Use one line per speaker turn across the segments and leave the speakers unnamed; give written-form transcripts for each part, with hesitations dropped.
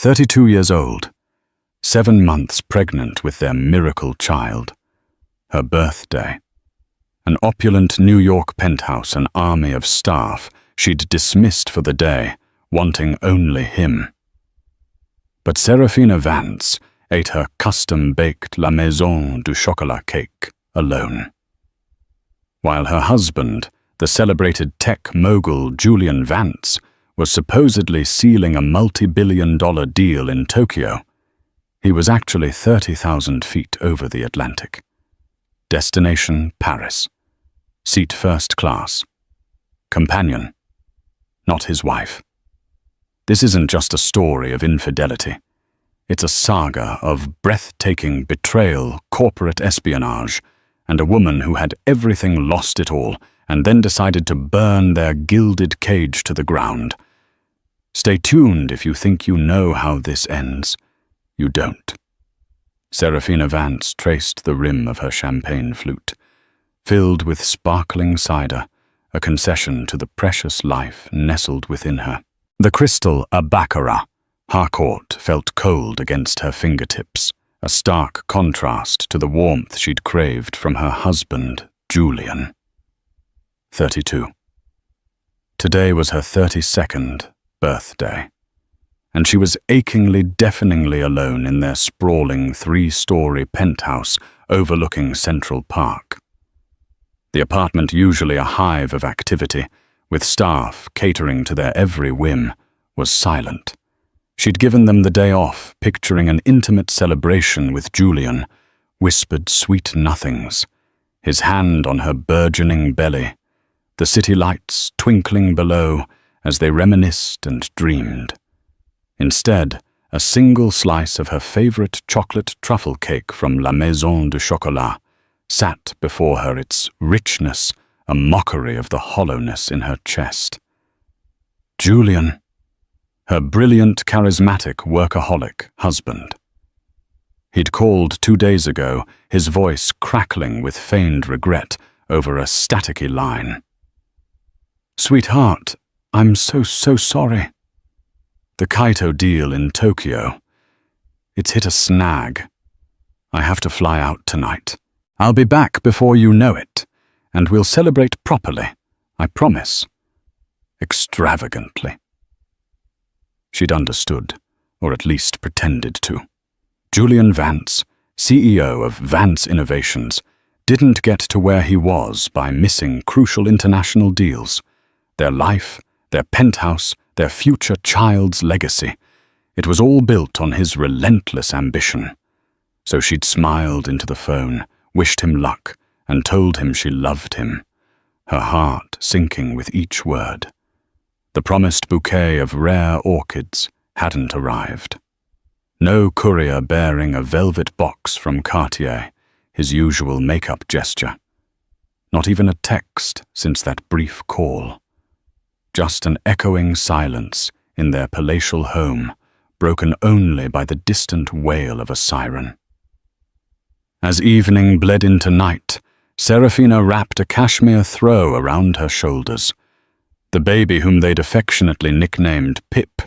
32 years old, 7 months pregnant with their miracle child. Her birthday. An opulent New York penthouse, an army of staff she'd dismissed for the day, wanting only him. But Seraphina Vance ate her custom-baked La Maison du Chocolat cake alone. While her husband, the celebrated tech mogul Julian Vance, was supposedly sealing a multi-billion-dollar deal in Tokyo, he was actually 30,000 feet over the Atlantic. Destination Paris. Seat first class. Companion. Not his wife. This isn't just a story of infidelity. It's a saga of breathtaking betrayal, corporate espionage, and a woman who had everything lost it all and then decided to burn their gilded cage to the ground. Stay tuned if you think you know how this ends. You don't. Seraphina Vance traced the rim of her champagne flute, filled with sparkling cider, a concession to the precious life nestled within her. The crystal a baccarat, Harcourt felt cold against her fingertips, a stark contrast to the warmth she'd craved from her husband, Julian. 32. Today was her 32nd birthday, and she was achingly, deafeningly alone in their sprawling 3-story penthouse overlooking Central Park. The apartment, usually a hive of activity, with staff catering to their every whim, was silent. She'd given them the day off, picturing an intimate celebration with Julian, whispered sweet nothings, his hand on her burgeoning belly, the city lights twinkling below as they reminisced and dreamed. Instead, a single slice of her favorite chocolate truffle cake from La Maison du Chocolat sat before her, its richness a mockery of the hollowness in her chest. Julian, her brilliant, charismatic, workaholic husband. He'd called 2 days ago, his voice crackling with feigned regret over a staticky line. "Sweetheart, I'm so sorry. The Kaito deal in Tokyo. It's hit a snag. I have to fly out tonight. I'll be back before you know it, and we'll celebrate properly, I promise. Extravagantly." She'd understood, or at least pretended to. Julian Vance, CEO of Vance Innovations, didn't get to where he was by missing crucial international deals. Their life, their penthouse, their future child's legacy. It was all built on his relentless ambition. So she'd smiled into the phone, wished him luck, and told him she loved him, her heart sinking with each word. The promised bouquet of rare orchids hadn't arrived. No courier bearing a velvet box from Cartier, his usual makeup gesture. Not even a text since that brief call. Just an echoing silence in their palatial home, broken only by the distant wail of a siren. As evening bled into night, Seraphina wrapped a cashmere throw around her shoulders. The baby, whom they'd affectionately nicknamed Pip,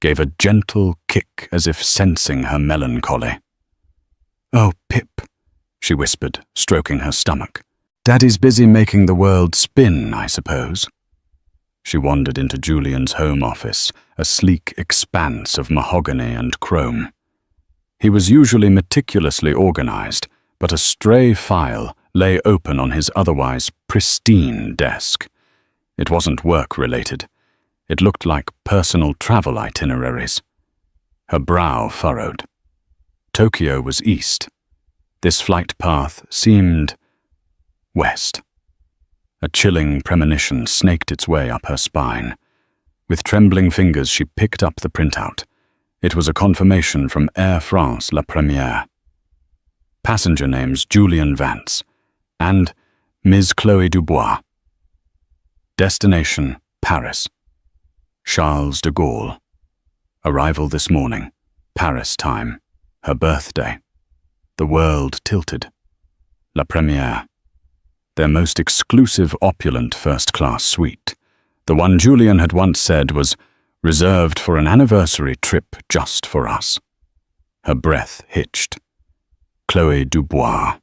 gave a gentle kick as if sensing her melancholy. "Oh, Pip," she whispered, stroking her stomach. "Daddy's busy making the world spin, I suppose." She wandered into Julian's home office, a sleek expanse of mahogany and chrome. He was usually meticulously organized, but a stray file lay open on his otherwise pristine desk. It wasn't work-related. It looked like personal travel itineraries. Her brow furrowed. Tokyo was east. This flight path seemed west. A chilling premonition snaked its way up her spine. With trembling fingers, she picked up the printout. It was a confirmation from Air France La Première. Passenger names Julian Vance and Ms. Chloé Dubois. Destination Paris. Charles de Gaulle. Arrival this morning. Paris time. Her birthday. The world tilted. La Première. Their most exclusive, opulent first-class suite. The one Julian had once said was reserved for an anniversary trip just for us. Her breath hitched. Chloé Dubois.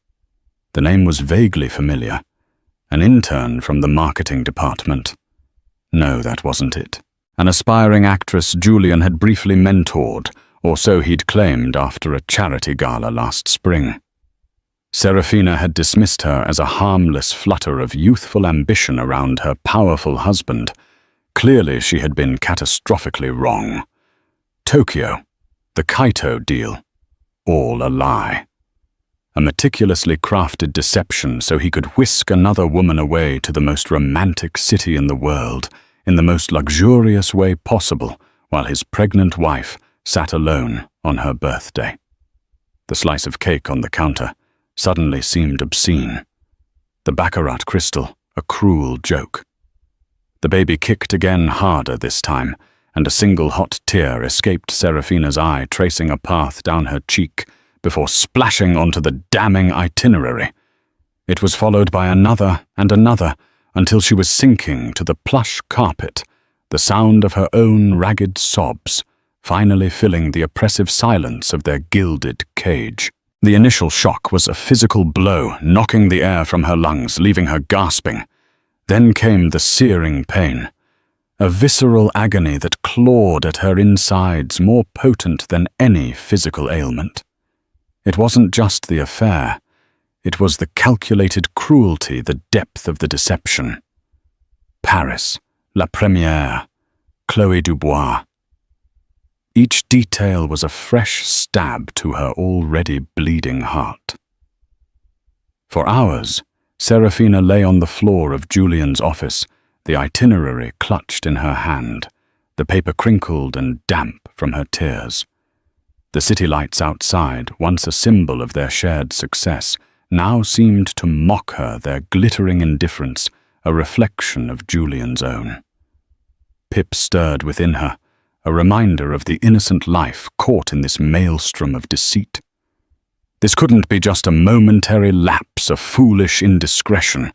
The name was vaguely familiar. An intern from the marketing department. No, that wasn't it. An aspiring actress Julian had briefly mentored, or so he'd claimed after a charity gala last spring. Seraphina had dismissed her as a harmless flutter of youthful ambition around her powerful husband. Clearly she had been catastrophically wrong. Tokyo, the Kaito deal, all a lie. A meticulously crafted deception so he could whisk another woman away to the most romantic city in the world, in the most luxurious way possible, while his pregnant wife sat alone on her birthday. The slice of cake on the counter suddenly seemed obscene. The baccarat crystal, a cruel joke. The baby kicked again harder this time, and a single hot tear escaped Seraphina's eye, tracing a path down her cheek, before splashing onto the damning itinerary. It was followed by another and another, until she was sinking to the plush carpet, the sound of her own ragged sobs, finally filling the oppressive silence of their gilded cage. The initial shock was a physical blow, knocking the air from her lungs, leaving her gasping. Then came the searing pain, a visceral agony that clawed at her insides, more potent than any physical ailment. It wasn't just the affair. It was the calculated cruelty, the depth of the deception. Paris, La Première, Chloé Dubois. Each detail was a fresh stab to her already bleeding heart. For hours, Seraphina lay on the floor of Julian's office, the itinerary clutched in her hand, the paper crinkled and damp from her tears. The city lights outside, once a symbol of their shared success, now seemed to mock her, their glittering indifference, a reflection of Julian's own. Pip stirred within her, a reminder of the innocent life caught in this maelstrom of deceit. This couldn't be just a momentary lapse of foolish indiscretion.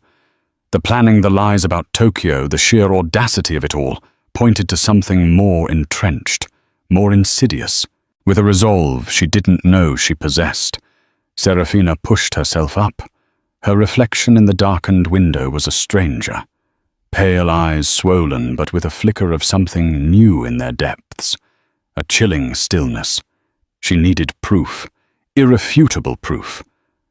The planning, the lies about Tokyo, the sheer audacity of it all, pointed to something more entrenched, more insidious. With a resolve she didn't know she possessed, Seraphina pushed herself up. Her reflection in the darkened window was a stranger. Pale eyes swollen, but with a flicker of something new in their depths. A chilling stillness. She needed proof, irrefutable proof.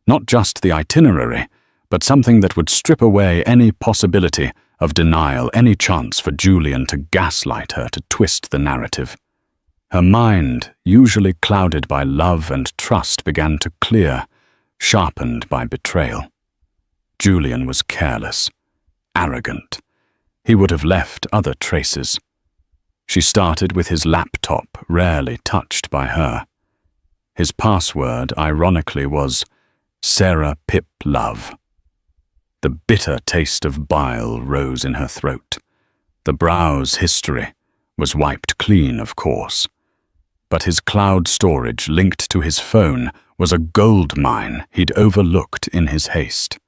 Not just the itinerary, but something that would strip away any possibility of denial, any chance for Julian to gaslight her, to twist the narrative. Her mind, usually clouded by love and trust, began to clear, sharpened by betrayal. Julian was careless, arrogant. He would have left other traces. She started with his laptop, rarely touched by her. His password, ironically, was Sarah Pip Love. The bitter taste of bile rose in her throat. The browse history was wiped clean, of course. But his cloud storage linked to his phone was a gold mine he'd overlooked in his haste.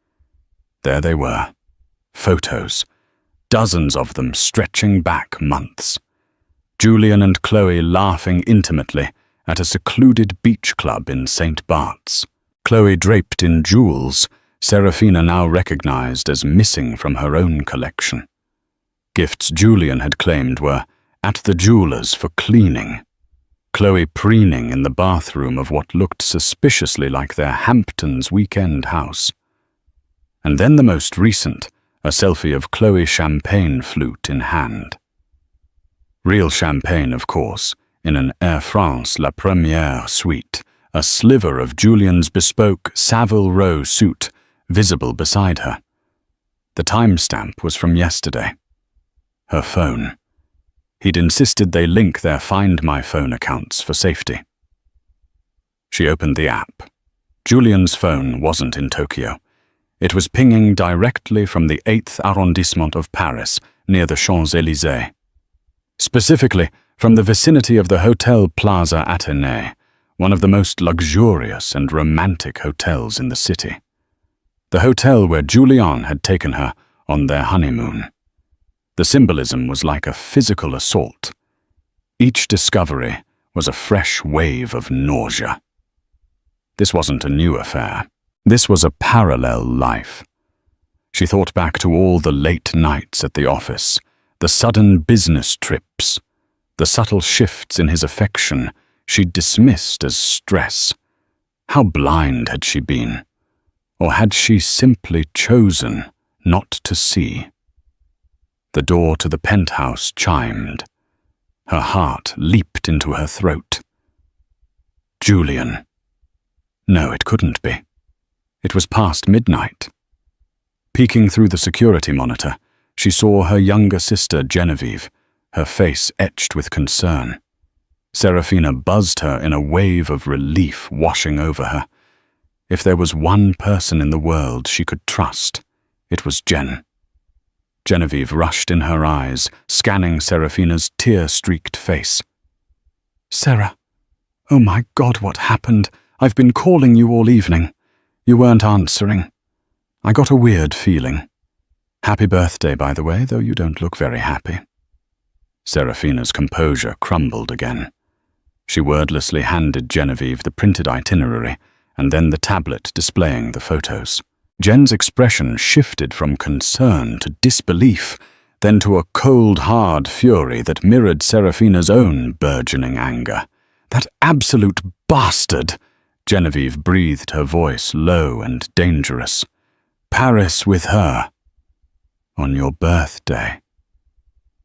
There they were, photos, dozens of them stretching back months. Julian and Chloé laughing intimately at a secluded beach club in St. Bart's. Chloé draped in jewels, Seraphina now recognized as missing from her own collection. Gifts Julian had claimed were at the jeweler's for cleaning. Chloé preening in the bathroom of what looked suspiciously like their Hamptons weekend house. And then the most recent, a selfie of Chloé champagne flute in hand. Real champagne, of course, in an Air France La Première suite, a sliver of Julian's bespoke Savile Row suit visible beside her. The timestamp was from yesterday. Her phone. He'd insisted they link their Find My Phone accounts for safety. She opened the app. Julian's phone wasn't in Tokyo. It was pinging directly from the 8th arrondissement of Paris, near the Champs-Élysées. Specifically, from the vicinity of the Hotel Plaza Athénée, one of the most luxurious and romantic hotels in the city. The hotel where Julian had taken her on their honeymoon. The symbolism was like a physical assault. Each discovery was a fresh wave of nausea. This wasn't a new affair. This was a parallel life. She thought back to all the late nights at the office, the sudden business trips, the subtle shifts in his affection she'd dismissed as stress. How blind had she been? Or had she simply chosen not to see? The door to the penthouse chimed. Her heart leaped into her throat. Julian. No, it couldn't be. It was past midnight. Peeking through the security monitor, she saw her younger sister Genevieve, her face etched with concern. Seraphina buzzed her in a wave of relief washing over her. If there was one person in the world she could trust, it was Jen. Genevieve rushed in her eyes, scanning Seraphina's tear-streaked face. Sarah, oh my God, what happened? I've been calling you all evening. You weren't answering. I got a weird feeling. Happy birthday, by the way, though you don't look very happy. Seraphina's composure crumbled again. She wordlessly handed Genevieve the printed itinerary and then the tablet displaying the photos. Jen's expression shifted from concern to disbelief, then to a cold, hard fury that mirrored Seraphina's own burgeoning anger. That absolute bastard! Genevieve breathed, her voice low and dangerous. Paris with her. On your birthday.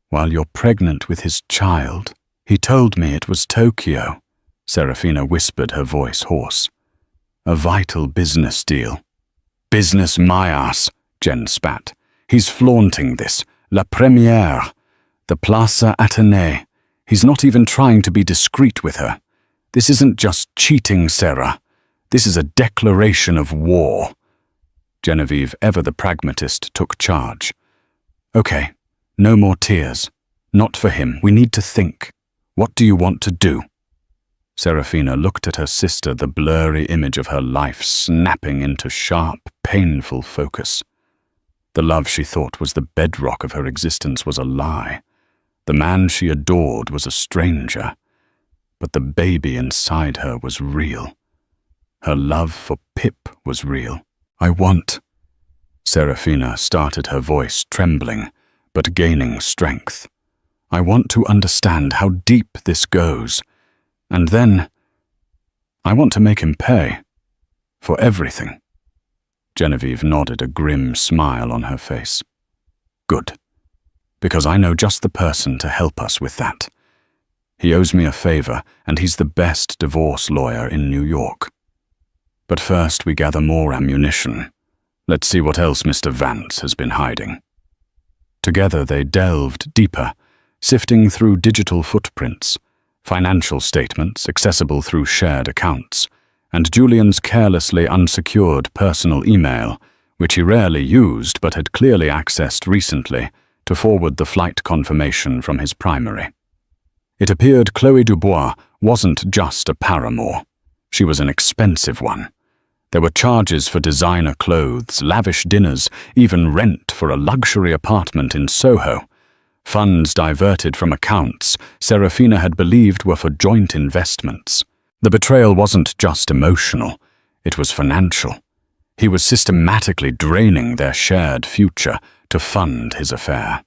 While you're pregnant with his child. He told me it was Tokyo. Seraphina whispered, her voice hoarse. A vital business deal. Business my ass, Jen spat. He's flaunting this. La première. The Plaza Athénée. He's not even trying to be discreet with her. This isn't just cheating, Sarah. This is a declaration of war. Genevieve, ever the pragmatist, took charge. Okay, no more tears. Not for him. We need to think. What do you want to do? Seraphina looked at her sister, the blurry image of her life snapping into sharp, painful focus. The love she thought was the bedrock of her existence was a lie. The man she adored was a stranger. But the baby inside her was real. Her love for Pip was real. I want... Seraphina started, her voice trembling, but gaining strength. I want to understand how deep this goes. And then, I want to make him pay. For everything. Genevieve nodded, a grim smile on her face. Good. Because I know just the person to help us with that. He owes me a favor, and he's the best divorce lawyer in New York. But first we gather more ammunition. Let's see what else Mr. Vance has been hiding. Together they delved deeper, sifting through digital footprints, financial statements accessible through shared accounts, and Julian's carelessly unsecured personal email, which he rarely used but had clearly accessed recently to forward the flight confirmation from his primary. It appeared Chloe Dubois wasn't just a paramour. She was an expensive one. There were charges for designer clothes, lavish dinners, even rent for a luxury apartment in Soho. Funds diverted from accounts Seraphina had believed were for joint investments. The betrayal wasn't just emotional, it was financial. He was systematically draining their shared future to fund his affair.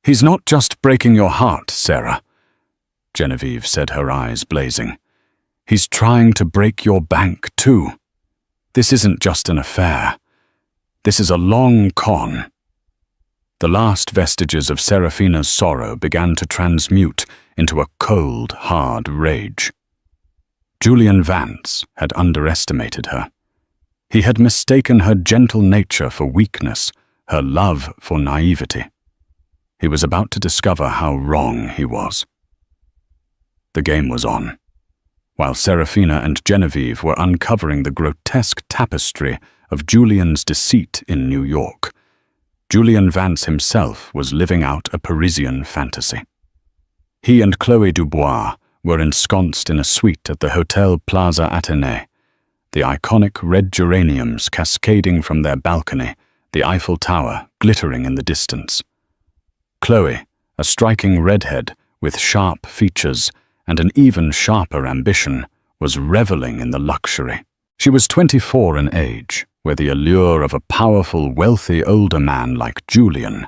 He's not just breaking your heart, Sarah, Genevieve said, her eyes blazing. He's trying to break your bank too. This isn't just an affair. This is a long con. The last vestiges of Seraphina's sorrow began to transmute into a cold, hard rage. Julian Vance had underestimated her. He had mistaken her gentle nature for weakness, her love for naivety. He was about to discover how wrong he was. The game was on. While Seraphina and Genevieve were uncovering the grotesque tapestry of Julian's deceit in New York, Julian Vance himself was living out a Parisian fantasy. He and Chloe Dubois were ensconced in a suite at the Hotel Plaza Athénée, the iconic red geraniums cascading from their balcony, the Eiffel Tower glittering in the distance. Chloe, a striking redhead, with sharp features and an even sharper ambition, was reveling in the luxury. She was 24 in age, where the allure of a powerful, wealthy older man like Julian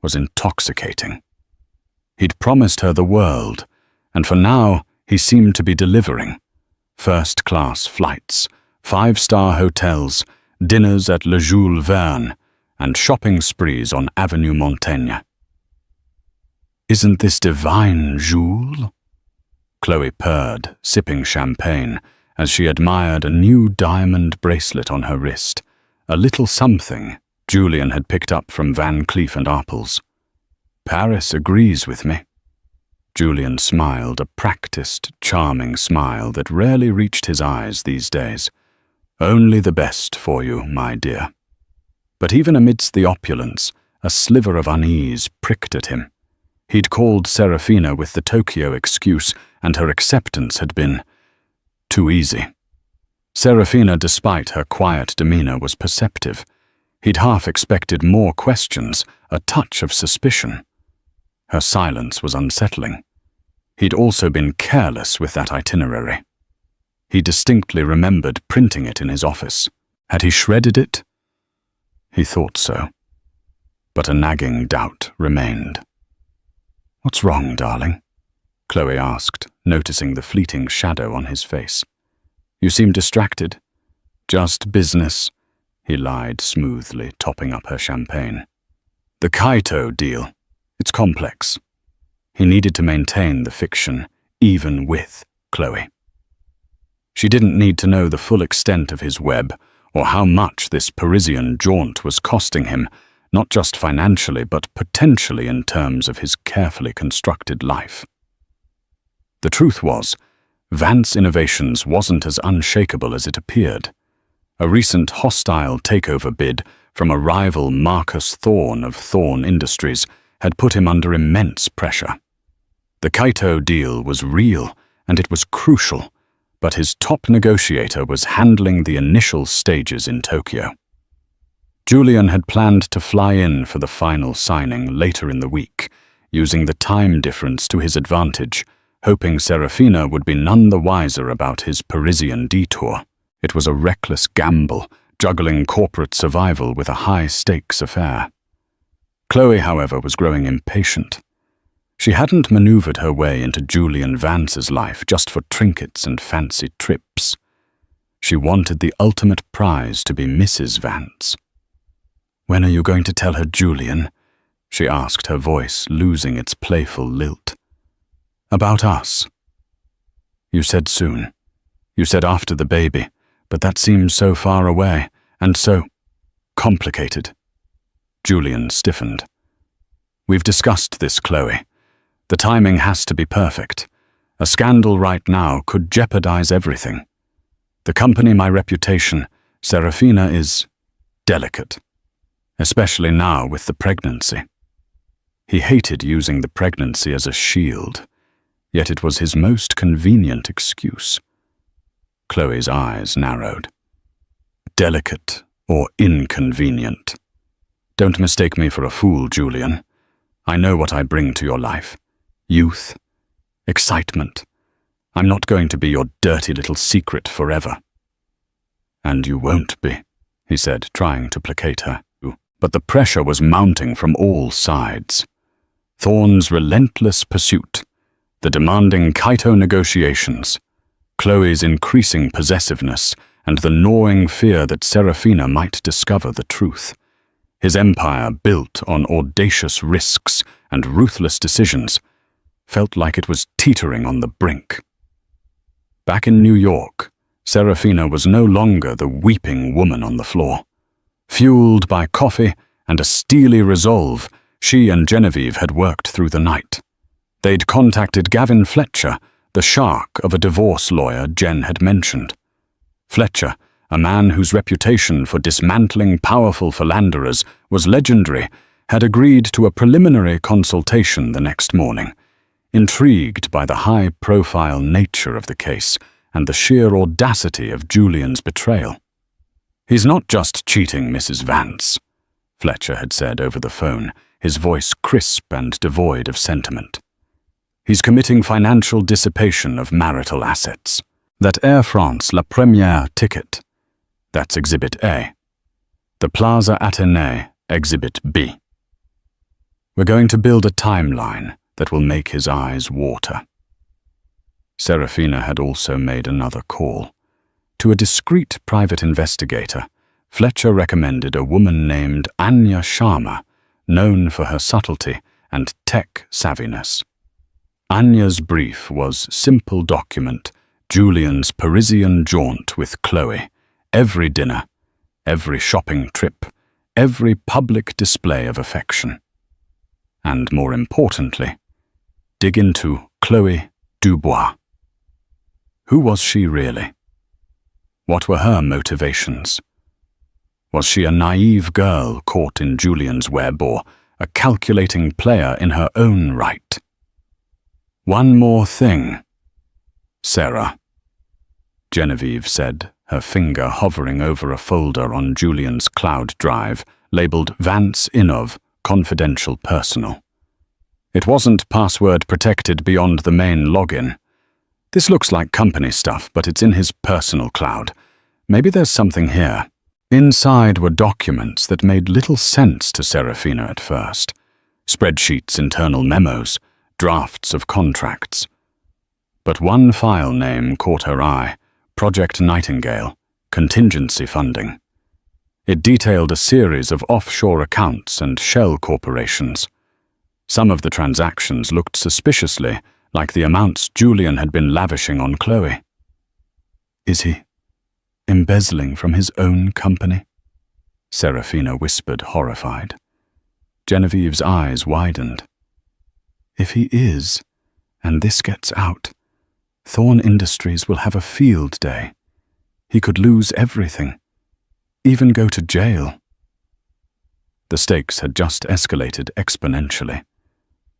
was intoxicating. He'd promised her the world, and for now he seemed to be delivering. First-class flights, 5-star hotels, dinners at Le Jules Verne, and shopping sprees on Avenue Montaigne. "Isn't this divine, Jules?" Chloe purred, sipping champagne, as she admired a new diamond bracelet on her wrist, a little something Julian had picked up from Van Cleef & Arpels. "Paris agrees with me." Julian smiled, a practiced, charming smile that rarely reached his eyes these days. "Only the best for you, my dear." But even amidst the opulence, a sliver of unease pricked at him. He'd called Seraphina with the Tokyo excuse, and her acceptance had been too easy. Seraphina, despite her quiet demeanor, was perceptive. He'd half expected more questions, a touch of suspicion. Her silence was unsettling. He'd also been careless with that itinerary. He distinctly remembered printing it in his office. Had he shredded it? He thought so. But a nagging doubt remained. "What's wrong, darling?" Chloe asked, noticing the fleeting shadow on his face. "You seem distracted." "Just business," he lied smoothly, topping up her champagne. "The Kaito deal. It's complex." He needed to maintain the fiction, even with Chloe. She didn't need to know the full extent of his web, or how much this Parisian jaunt was costing him, not just financially, but potentially in terms of his carefully constructed life. The truth was, Vance Innovations wasn't as unshakable as it appeared. A recent hostile takeover bid from a rival Marcus Thorne of Thorne Industries had put him under immense pressure. The Kaito deal was real, and it was crucial, but his top negotiator was handling the initial stages in Tokyo. Julian had planned to fly in for the final signing later in the week, using the time difference to his advantage, hoping Seraphina would be none the wiser about his Parisian detour. It was a reckless gamble, juggling corporate survival with a high-stakes affair. Chloe, however, was growing impatient. She hadn't maneuvered her way into Julian Vance's life just for trinkets and fancy trips. She wanted the ultimate prize to be Mrs. Vance. "When are you going to tell her, Julian?" she asked, her voice losing its playful lilt. "About us." "You said soon. You said after the baby, but that seems so far away, and so complicated." Julian stiffened. "We've discussed this, Chloe. The timing has to be perfect. A scandal right now could jeopardize everything. The company, my reputation, Seraphina, is delicate, especially now with the pregnancy." He hated using the pregnancy as a shield, yet it was his most convenient excuse. Chloe's eyes narrowed. "Delicate or inconvenient? Don't mistake me for a fool, Julian. I know what I bring to your life. Youth, excitement. I'm not going to be your dirty little secret forever." "And you won't be," he said, trying to placate her. But the pressure was mounting from all sides. Thorne's relentless pursuit, the demanding Kaito negotiations, Chloe's increasing possessiveness, and the gnawing fear that Seraphina might discover the truth. His empire, built on audacious risks and ruthless decisions, felt like it was teetering on the brink. Back in New York, Seraphina was no longer the weeping woman on the floor. Fueled by coffee and a steely resolve, she and Genevieve had worked through the night. They'd contacted Gavin Fletcher, the shark of a divorce lawyer Jen had mentioned. Fletcher, a man whose reputation for dismantling powerful philanderers was legendary, had agreed to a preliminary consultation the next morning, intrigued by the high-profile nature of the case and the sheer audacity of Julian's betrayal. "He's not just cheating Mrs. Vance," Fletcher had said over the phone, his voice crisp and devoid of sentiment. He's committing financial dissipation of marital assets. That Air France La Première ticket, that's Exhibit A. The Plaza Athénée, Exhibit B. We're going to build a timeline that will make his eyes water. Seraphina had also made another call. To a discreet private investigator, Fletcher recommended a woman named Anya Sharma, known for her subtlety and tech savviness. Anya's brief was simple document Julian's Parisian jaunt with Chloe, every dinner, every shopping trip, every public display of affection. And more importantly, dig into Chloe Dubois. Who was she really? What were her motivations? Was she a naive girl caught in Julian's web or a calculating player in her own right? One more thing. Sarah, Genevieve said, her finger hovering over a folder on Julian's cloud drive labeled Vance Inov, confidential personal. It wasn't password protected beyond the main login. This looks like company stuff, but it's in his personal cloud. Maybe there's something here. Inside were documents that made little sense to Seraphina at first. Spreadsheets, internal memos, drafts of contracts. But one file name caught her eye, Project Nightingale, contingency funding. It detailed a series of offshore accounts and shell corporations. Some of the transactions looked suspiciously like the amounts Julian had been lavishing on Chloe. Is he embezzling from his own company? Seraphina whispered, horrified. Genevieve's eyes widened. If he is, and this gets out, Thorn Industries will have a field day. He could lose everything, even go to jail. The stakes had just escalated exponentially.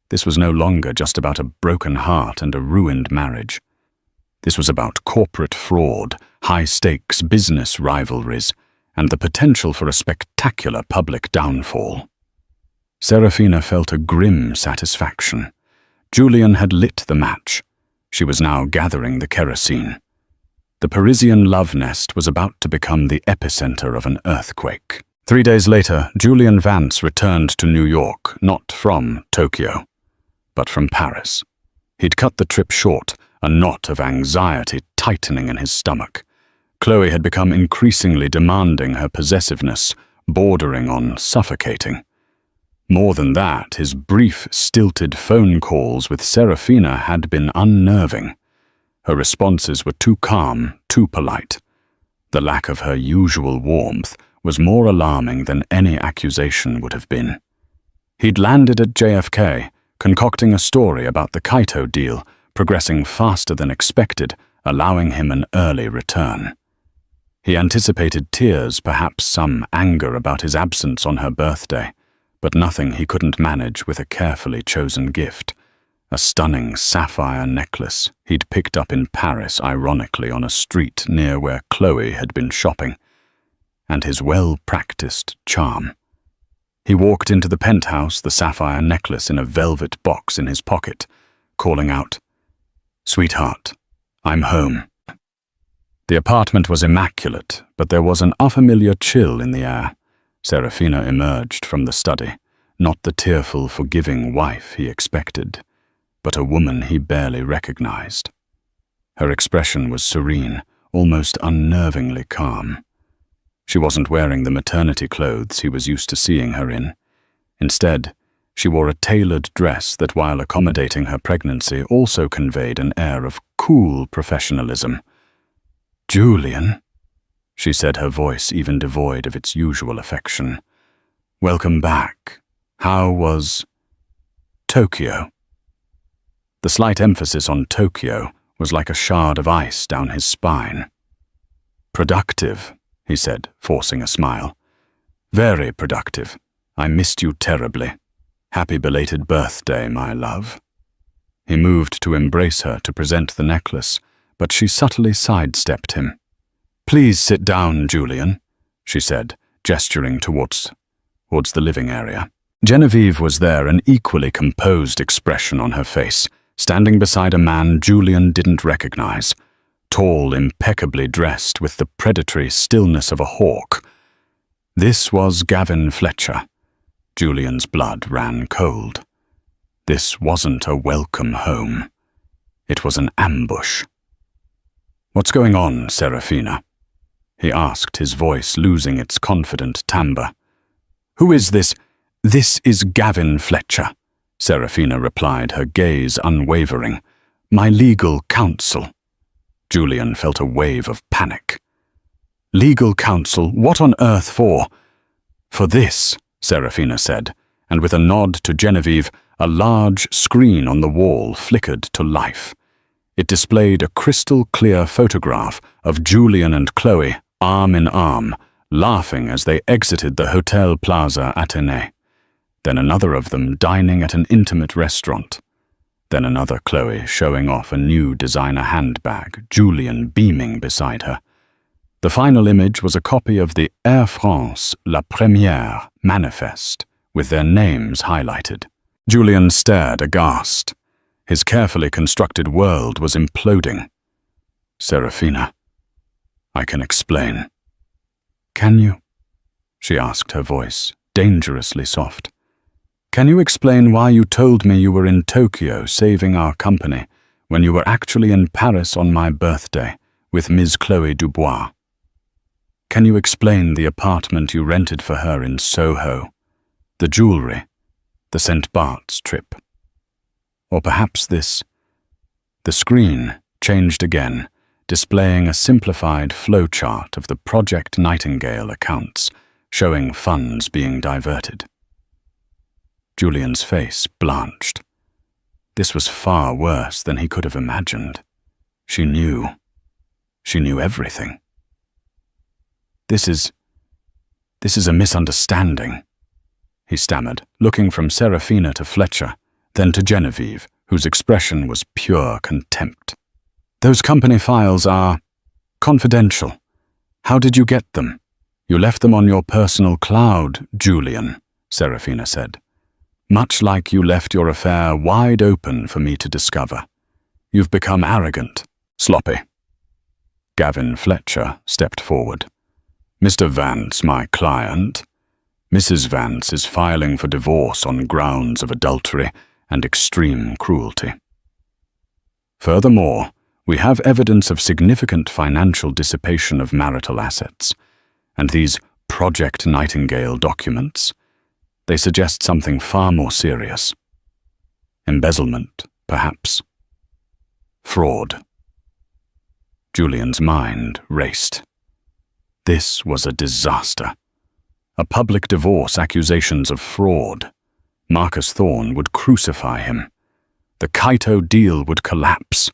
This was no longer just about a broken heart and a ruined marriage. This was about corporate fraud, high-stakes business rivalries, and the potential for a spectacular public downfall. Seraphina felt a grim satisfaction. Julian had lit the match. She was now gathering the kerosene. The Parisian love nest was about to become the epicenter of an earthquake. 3 days later, Julian Vance returned to New York, not from Tokyo, but from Paris. He'd cut the trip short, a knot of anxiety tightening in his stomach. Chloe had become increasingly demanding, her possessiveness bordering on suffocating. More than that, his brief, stilted phone calls with Seraphina had been unnerving. Her responses were too calm, too polite. The lack of her usual warmth was more alarming than any accusation would have been. He'd landed at JFK, concocting a story about the Kaito deal, progressing faster than expected, allowing him an early return. He anticipated tears, perhaps some anger about his absence on her birthday, but nothing he couldn't manage with a carefully chosen gift, a stunning sapphire necklace he'd picked up in Paris, ironically on a street near where Chloe had been shopping, and his well-practiced charm. He walked into the penthouse, the sapphire necklace in a velvet box in his pocket, calling out, "Sweetheart, I'm home." The apartment was immaculate, but there was an unfamiliar chill in the air. Seraphina emerged from the study, not the tearful, forgiving wife he expected, but a woman he barely recognized. Her expression was serene, almost unnervingly calm. She wasn't wearing the maternity clothes he was used to seeing her in. Instead, she wore a tailored dress that, while accommodating her pregnancy, also conveyed an air of cool professionalism. "Julian," she said, her voice even devoid of its usual affection. "Welcome back. How was Tokyo?" The slight emphasis on Tokyo was like a shard of ice down his spine. "Productive," he said, forcing a smile. "Very productive. I missed you terribly. Happy belated birthday, my love." He moved to embrace her to present the necklace, but she subtly sidestepped him. "Please sit down, Julian," she said, gesturing towards the living area. Genevieve was there, an equally composed expression on her face, standing beside a man Julian didn't recognize, tall, impeccably dressed with the predatory stillness of a hawk. This was Gavin Fletcher. Julian's blood ran cold. This wasn't a welcome home. It was an ambush. "What's going on, Seraphina?" he asked, his voice losing its confident timbre. "Who is this?" "This is Gavin Fletcher," Seraphina replied, her gaze unwavering. "My legal counsel." Julian felt a wave of panic. "Legal counsel? What on earth for?" "For this," Seraphina said, and with a nod to Genevieve, a large screen on the wall flickered to life. It displayed a crystal-clear photograph of Julian and Chloe, arm in arm, laughing as they exited the Hotel Plaza Athénée. Then another of them dining at an intimate restaurant. Then another Chloe showing off a new designer handbag, Julian beaming beside her. The final image was a copy of the Air France La Première manifest, with their names highlighted. Julian stared aghast. His carefully constructed world was imploding. "Seraphina, I can explain." "Can you?" she asked, her voice dangerously soft. "Can you explain why you told me you were in Tokyo saving our company when you were actually in Paris on my birthday with Ms. Chloe Dubois? Can you explain the apartment you rented for her in Soho, the jewelry, the St. Bart's trip? Or perhaps this?" The screen changed again, displaying a simplified flowchart of the Project Nightingale accounts, showing funds being diverted. Julian's face blanched. This was far worse than he could have imagined. She knew. She knew everything. This is a misunderstanding," he stammered, looking from Seraphina to Fletcher, then to Genevieve, whose expression was pure contempt. "Those company files are confidential. How did you get them?" "You left them on your personal cloud, Julian," Seraphina said. "Much like you left your affair wide open for me to discover. You've become arrogant, sloppy." Gavin Fletcher stepped forward. "Mr. Vance, my client. Mrs. Vance is filing for divorce on grounds of adultery and extreme cruelty. Furthermore, we have evidence of significant financial dissipation of marital assets, and these Project Nightingale documents, they suggest something far more serious. Embezzlement, perhaps. Fraud." Julian's mind raced. This was a disaster. A public divorce, accusations of fraud. Marcus Thorne would crucify him. The Kaito deal would collapse.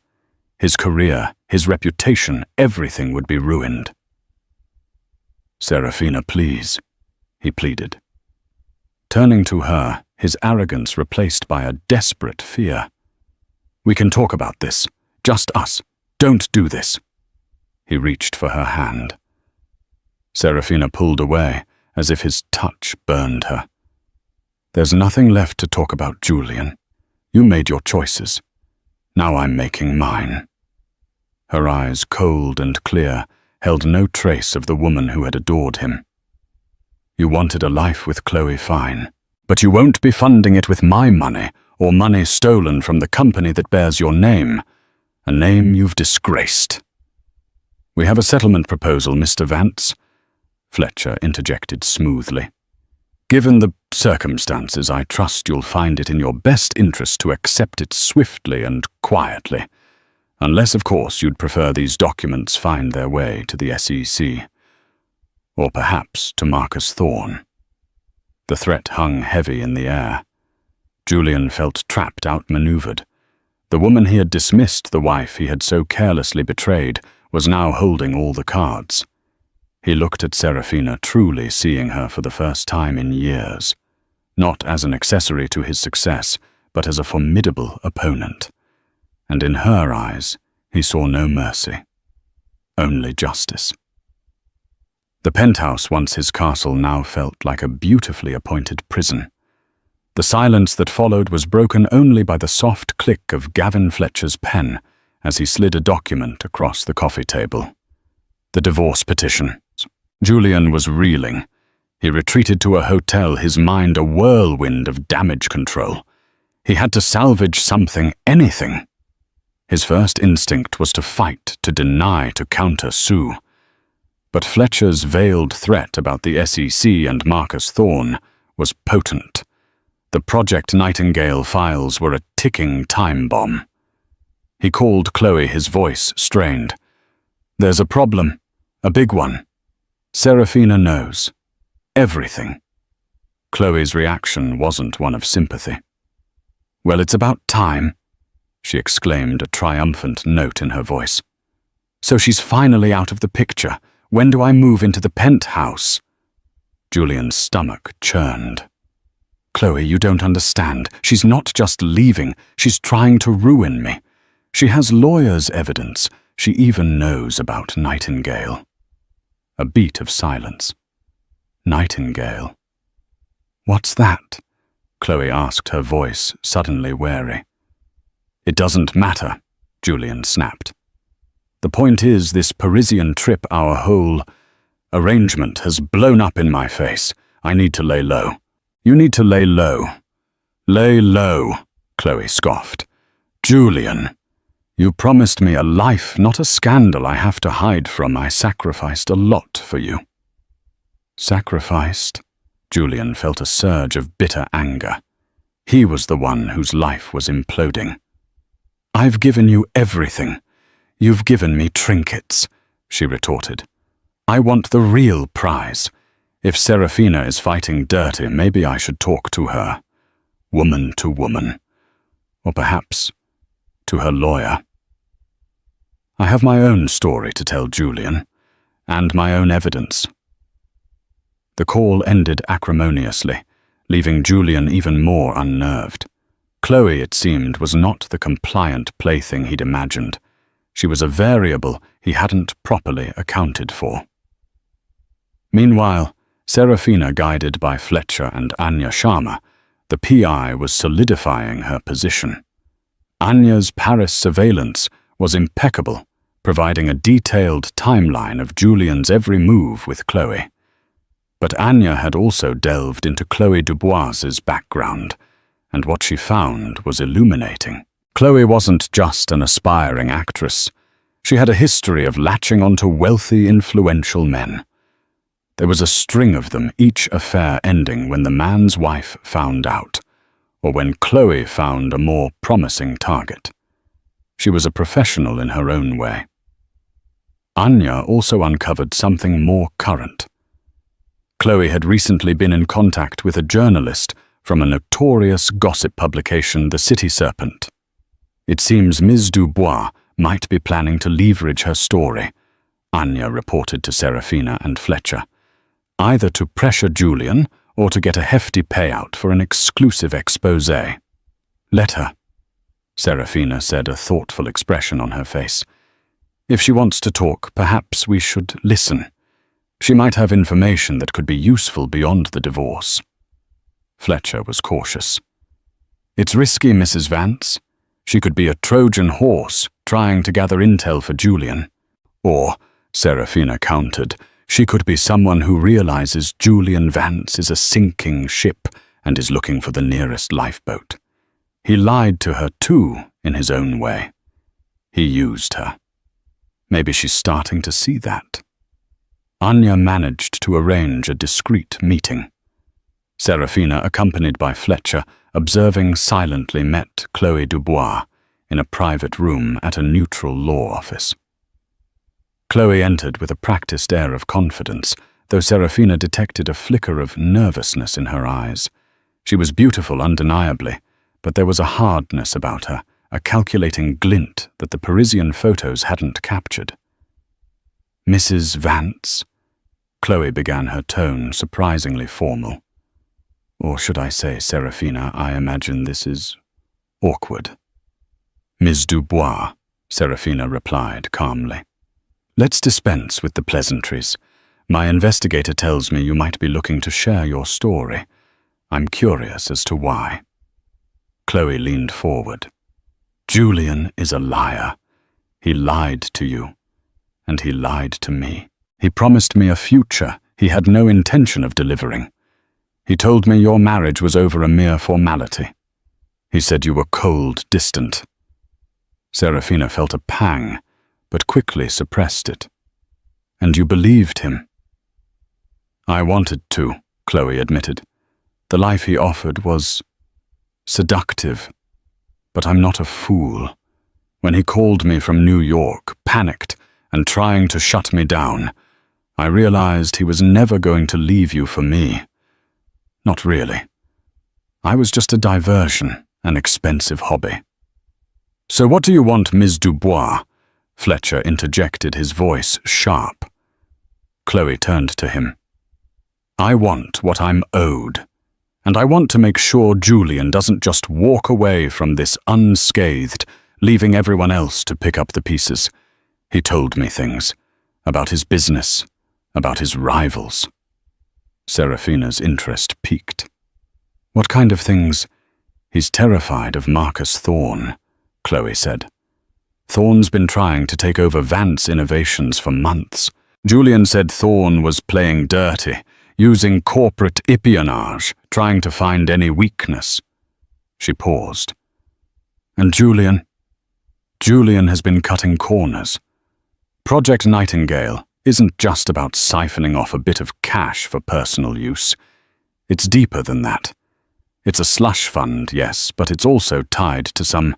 His career, his reputation, everything would be ruined. "Seraphina, please," he pleaded. Turning to her, his arrogance replaced by a desperate fear. "We can talk about this. Just us. Don't do this." He reached for her hand. Seraphina pulled away, as if his touch burned her. "There's nothing left to talk about, Julian. You made your choices. Now I'm making mine." Her eyes, cold and clear, held no trace of the woman who had adored him. "You wanted a life with Chloe, fine. But you won't be funding it with my money, or money stolen from the company that bears your name, a name you've disgraced." "We have a settlement proposal, Mr. Vance," Fletcher interjected smoothly. "Given the circumstances, I trust you'll find it in your best interest to accept it swiftly and quietly, unless, of course, you'd prefer these documents find their way to the SEC. Or perhaps to Marcus Thorne." The threat hung heavy in the air. Julian felt trapped, outmaneuvered. The woman he had dismissed, the wife he had so carelessly betrayed, was now holding all the cards. He looked at Seraphina, truly seeing her for the first time in years, not as an accessory to his success, but as a formidable opponent. And in her eyes, he saw no mercy, only justice. The penthouse, once his castle, now felt like a beautifully appointed prison. The silence that followed was broken only by the soft click of Gavin Fletcher's pen as he slid a document across the coffee table. The divorce petition. Julian was reeling. He retreated to a hotel, his mind a whirlwind of damage control. He had to salvage something, anything. His first instinct was to fight, to deny, to counter-sue. But Fletcher's veiled threat about the SEC and Marcus Thorne was potent. The Project Nightingale files were a ticking time bomb. He called Chloe, his voice strained. "There's a problem, a big one. Seraphina knows. Everything." Chloe's reaction wasn't one of sympathy. "Well, it's about time," she exclaimed, a triumphant note in her voice. "So she's finally out of the picture. When do I move into the penthouse?" Julian's stomach churned. "Chloe, you don't understand. She's not just leaving. She's trying to ruin me. She has lawyers' evidence. She even knows about Nightingale." A beat of silence. Nightingale. "What's that?" Chloe asked, her voice suddenly wary. "It doesn't matter," Julian snapped. "The point is, this Parisian trip, our whole arrangement, has blown up in my face. I need to lay low." "You need to lay low." "Lay low," Chloe scoffed. "Julian, you promised me a life, not a scandal I have to hide from. I sacrificed a lot for you." Sacrificed? Julian felt a surge of bitter anger. He was the one whose life was imploding. "I've given you everything. You've given me trinkets," she retorted. "I want the real prize. If Seraphina is fighting dirty, maybe I should talk to her, woman to woman, or perhaps to her lawyer. I have my own story to tell Julian, and my own evidence." The call ended acrimoniously, leaving Julian even more unnerved. Chloe, it seemed, was not the compliant plaything he'd imagined. She was a variable he hadn't properly accounted for. Meanwhile, Seraphina, guided by Fletcher and Anya Sharma, the PI was solidifying her position. Anya's Paris surveillance was impeccable, providing a detailed timeline of Julian's every move with Chloe. But Anya had also delved into Chloe Dubois's background, and what she found was illuminating. Chloe wasn't just an aspiring actress. She had a history of latching onto wealthy, influential men. There was a string of them, each affair ending when the man's wife found out, or when Chloe found a more promising target. She was a professional in her own way. Anya also uncovered something more current. Chloe had recently been in contact with a journalist from a notorious gossip publication, The City Serpent. It seems Ms. Dubois might be planning to leverage her story, Anya reported to Seraphina and Fletcher, either to pressure Julian or to get a hefty payout for an exclusive exposé. "Let her," Seraphina said, a thoughtful expression on her face. "If she wants to talk, perhaps we should listen. She might have information that could be useful beyond the divorce." Fletcher was cautious. "It's risky, Mrs. Vance. She could be a Trojan horse trying to gather intel for Julian. Or," Seraphina countered, "she could be someone who realizes Julian Vance is a sinking ship and is looking for the nearest lifeboat. He lied to her too, in his own way. He used her. Maybe she's starting to see that." Anya managed to arrange a discreet meeting. Seraphina, accompanied by Fletcher, observing silently, met Chloe Dubois in a private room at a neutral law office. Chloe entered with a practiced air of confidence, though Seraphina detected a flicker of nervousness in her eyes. She was beautiful undeniably, but there was a hardness about her, a calculating glint that the Parisian photos hadn't captured. "Mrs. Vance?" Chloe began, her tone surprisingly formal. "Or should I say, Seraphina, I imagine this is awkward." "Ms. Dubois," Seraphina replied calmly. "Let's dispense with the pleasantries. My investigator tells me you might be looking to share your story. I'm curious as to why. Chloe leaned forward. Julian is a liar. He lied to you, and he lied to me. He promised me a future he had no intention of delivering. He told me your marriage was over a mere formality. He said you were cold, distant. Seraphina felt a pang, but quickly suppressed it. And you believed him? I wanted to, Chloe admitted. The life he offered was seductive, but I'm not a fool. When he called me from New York, panicked and trying to shut me down, I realized he was never going to leave you for me. Not really. I was just a diversion, an expensive hobby. So what do you want, Ms. Dubois? Fletcher interjected, his voice sharp. Chloe turned to him. I want what I'm owed, and I want to make sure Julian doesn't just walk away from this unscathed, leaving everyone else to pick up the pieces. He told me things about his business, about his rivals. Seraphina's interest piqued. What kind of things? He's terrified of Marcus Thorne, Chloe said. Thorne's been trying to take over Vance Innovations for months. Julian said Thorne was playing dirty, using corporate espionage, trying to find any weakness. She paused. And Julian? Julian has been cutting corners. Project Nightingale isn't just about siphoning off a bit of cash for personal use. It's deeper than that. It's a slush fund, yes, but it's also tied to some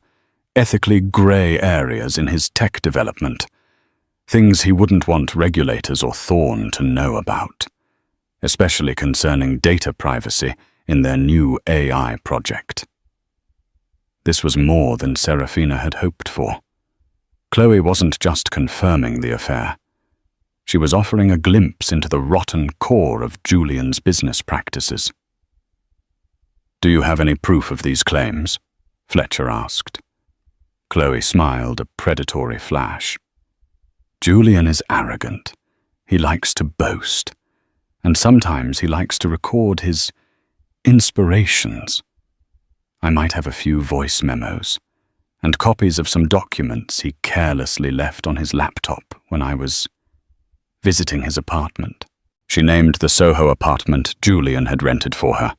ethically grey areas in his tech development. Things he wouldn't want regulators or Thorne to know about, especially concerning data privacy in their new AI project. This was more than Seraphina had hoped for. Chloe wasn't just confirming the affair. She was offering a glimpse into the rotten core of Julian's business practices. Do you have any proof of these claims? Fletcher asked. Chloe smiled, a predatory flash. Julian is arrogant. He likes to boast. And sometimes he likes to record his inspirations. I might have a few voice memos and copies of some documents he carelessly left on his laptop when I was visiting his apartment. She named the Soho apartment Julian had rented for her.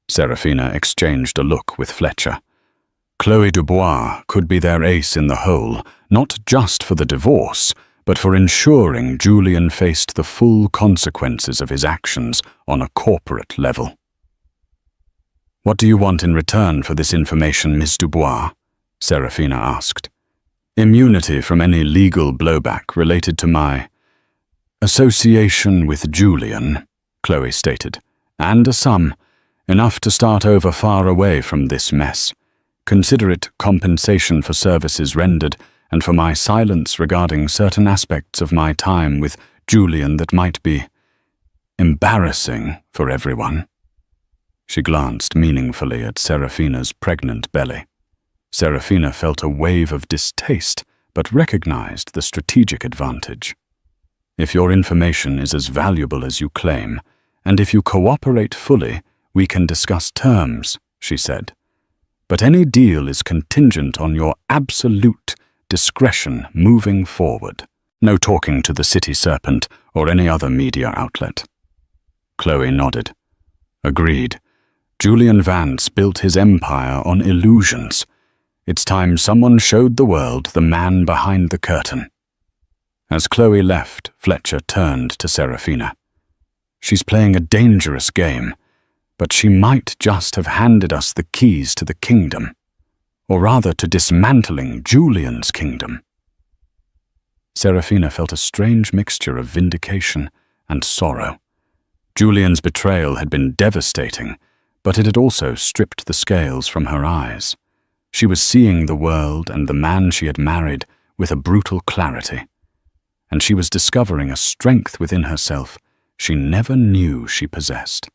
Seraphina exchanged a look with Fletcher. Chloe Dubois could be their ace in the hole, not just for the divorce, but for ensuring Julian faced the full consequences of his actions on a corporate level. What do you want in return for this information, Miss Dubois? Seraphina asked. Immunity from any legal blowback related to my association with Julian, Chloe stated, and a sum, enough to start over far away from this mess. Consider it compensation for services rendered and for my silence regarding certain aspects of my time with Julian that might be embarrassing for everyone. She glanced meaningfully at Seraphina's pregnant belly. Seraphina felt a wave of distaste, but recognized the strategic advantage. If your information is as valuable as you claim, and if you cooperate fully, we can discuss terms, she said. But any deal is contingent on your absolute discretion moving forward. No talking to the City Serpent or any other media outlet. Chloe nodded. Agreed. Julian Vance built his empire on illusions. It's time someone showed the world the man behind the curtain. As Chloe left, Fletcher turned to Seraphina. She's playing a dangerous game, but she might just have handed us the keys to the kingdom, or rather to dismantling Julian's kingdom. Seraphina felt a strange mixture of vindication and sorrow. Julian's betrayal had been devastating, but it had also stripped the scales from her eyes. She was seeing the world and the man she had married with a brutal clarity, and she was discovering a strength within herself she never knew she possessed.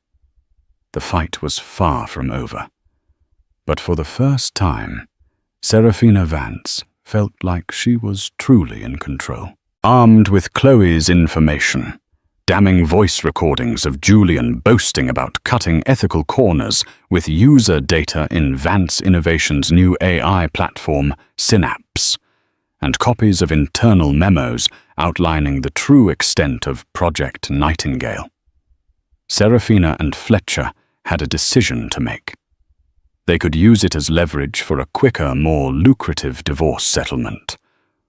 The fight was far from over, but for the first time, Seraphina Vance felt like she was truly in control. Armed with Chloe's information, damning voice recordings of Julian boasting about cutting ethical corners with user data in Vance Innovations' new AI platform, Synapse, and copies of internal memos outlining the true extent of Project Nightingale. Seraphina and Fletcher had a decision to make. They could use it as leverage for a quicker, more lucrative divorce settlement,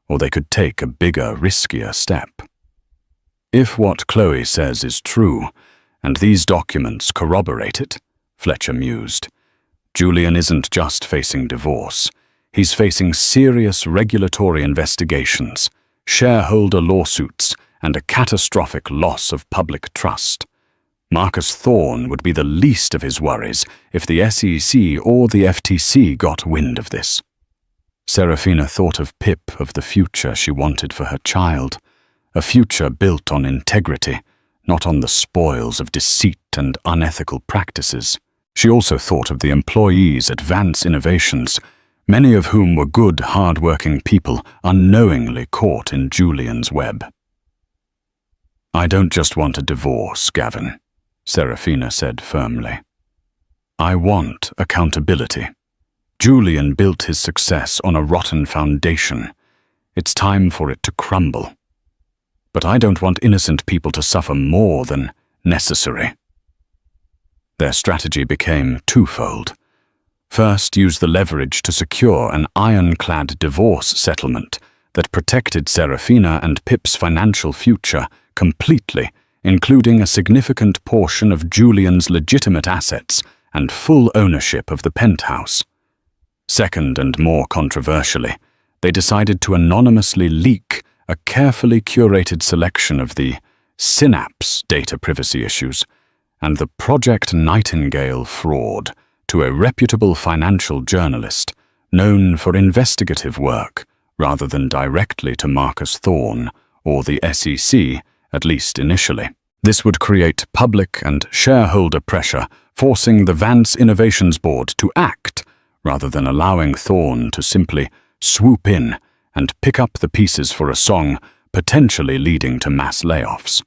or they could take a bigger, riskier step. If what Chloe says is true, and these documents corroborate it, Fletcher mused, Julian isn't just facing divorce. He's facing serious regulatory investigations, shareholder lawsuits, and a catastrophic loss of public trust. Marcus Thorne would be the least of his worries if the SEC or the FTC got wind of this. Seraphina thought of Pip, of the future she wanted for her child, a future built on integrity, not on the spoils of deceit and unethical practices. She also thought of the employees at Vance Innovations, many of whom were good, hard-working people unknowingly caught in Julian's web. "I don't just want a divorce, Gavin," Seraphina said firmly. "I want accountability. Julian built his success on a rotten foundation. It's time for it to crumble. But I don't want innocent people to suffer more than necessary." Their strategy became twofold. First, use the leverage to secure an ironclad divorce settlement that protected Seraphina and Pip's financial future completely, including a significant portion of Julian's legitimate assets and full ownership of the penthouse. Second, and more controversially, they decided to anonymously leak a carefully curated selection of the Synapse data privacy issues and the Project Nightingale fraud to a reputable financial journalist known for investigative work rather than directly to Marcus Thorne or the SEC, at least initially. This would create public and shareholder pressure, forcing the Vance Innovations Board to act rather than allowing Thorne to simply swoop in and pick up the pieces for a song, potentially leading to mass layoffs.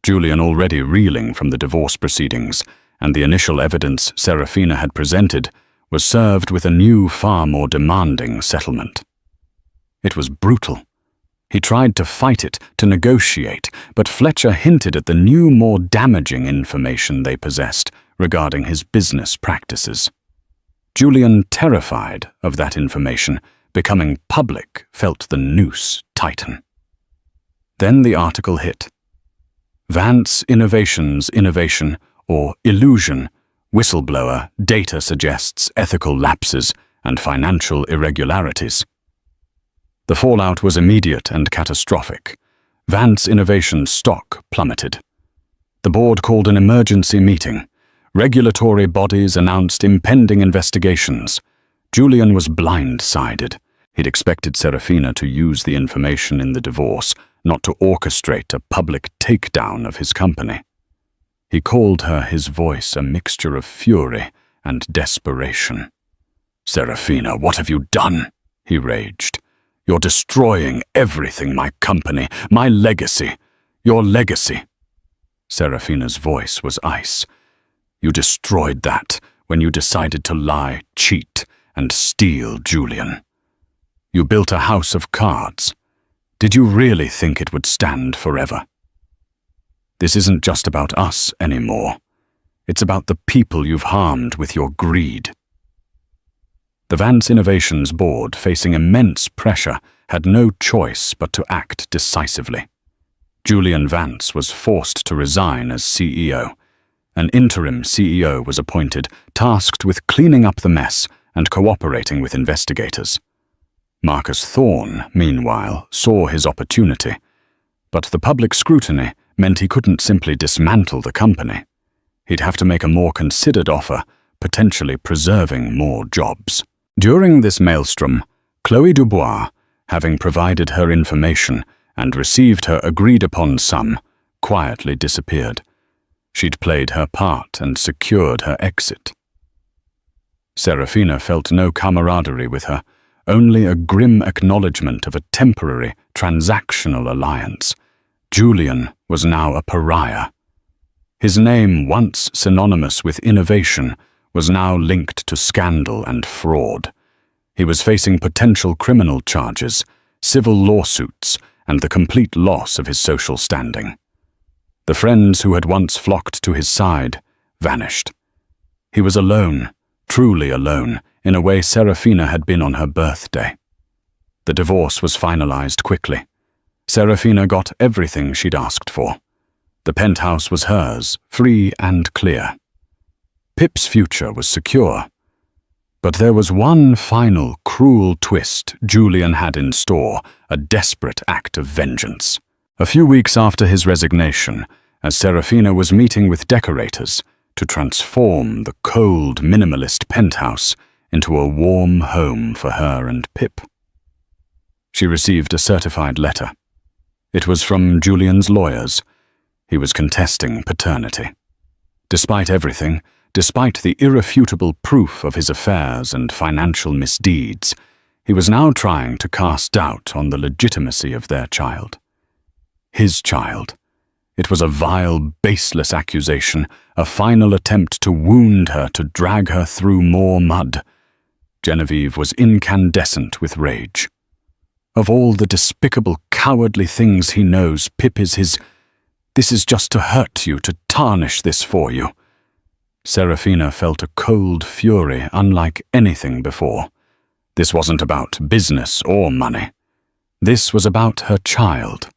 Julian, already reeling from the divorce proceedings and the initial evidence Seraphina had presented, was served with a new, far more demanding settlement. It was brutal. He tried to fight it, to negotiate, but Fletcher hinted at the new, more damaging information they possessed regarding his business practices. Julian, terrified of that information becoming public, felt the noose tighten. Then the article hit. Vance Innovations innovation, or illusion, whistleblower, data suggests ethical lapses and financial irregularities. The fallout was immediate and catastrophic. Vance Innovations' stock plummeted. The board called an emergency meeting. Regulatory bodies announced impending investigations. Julian was blindsided. He'd expected Seraphina to use the information in the divorce, not to orchestrate a public takedown of his company. He called her, his voice a mixture of fury and desperation. "Seraphina, what have you done?" he raged. "You're destroying everything, my company, my legacy, your legacy." Seraphina's voice was ice. "You destroyed that when you decided to lie, cheat, and steal Julian. You built a house of cards. Did you really think it would stand forever? This isn't just about us anymore. It's about the people you've harmed with your greed." The Vance Innovations board, facing immense pressure, had no choice but to act decisively. Julian Vance was forced to resign as CEO. An interim CEO was appointed, tasked with cleaning up the mess and cooperating with investigators. Marcus Thorne, meanwhile, saw his opportunity, but the public scrutiny meant he couldn't simply dismantle the company. He'd have to make a more considered offer, potentially preserving more jobs. During this maelstrom, Chloe Dubois, having provided her information and received her agreed-upon sum, quietly disappeared. She'd played her part and secured her exit. Seraphina felt no camaraderie with her, only a grim acknowledgement of a temporary, transactional alliance. Julian was now a pariah. His name, once synonymous with innovation, was now linked to scandal and fraud. He was facing potential criminal charges, civil lawsuits, and the complete loss of his social standing. The friends who had once flocked to his side vanished. He was alone, truly alone, in a way Seraphina had been on her birthday. The divorce was finalized quickly. Seraphina got everything she'd asked for. The penthouse was hers, free and clear. Pip's future was secure. But there was one final cruel twist Julian had in store, a desperate act of vengeance. A few weeks after his resignation, as Seraphina was meeting with decorators to transform the cold, minimalist penthouse into a warm home for her and Pip, she received a certified letter. It was from Julian's lawyers. He was contesting paternity. Despite everything, despite the irrefutable proof of his affairs and financial misdeeds, he was now trying to cast doubt on the legitimacy of their child. His child. It was a vile, baseless accusation, a final attempt to wound her, to drag her through more mud. Genevieve was incandescent with rage. Of all the despicable, cowardly things he knows, Pip is his. This is just to hurt you, to tarnish this for you. Seraphina felt a cold fury unlike anything before. This wasn't about business or money. This was about her child.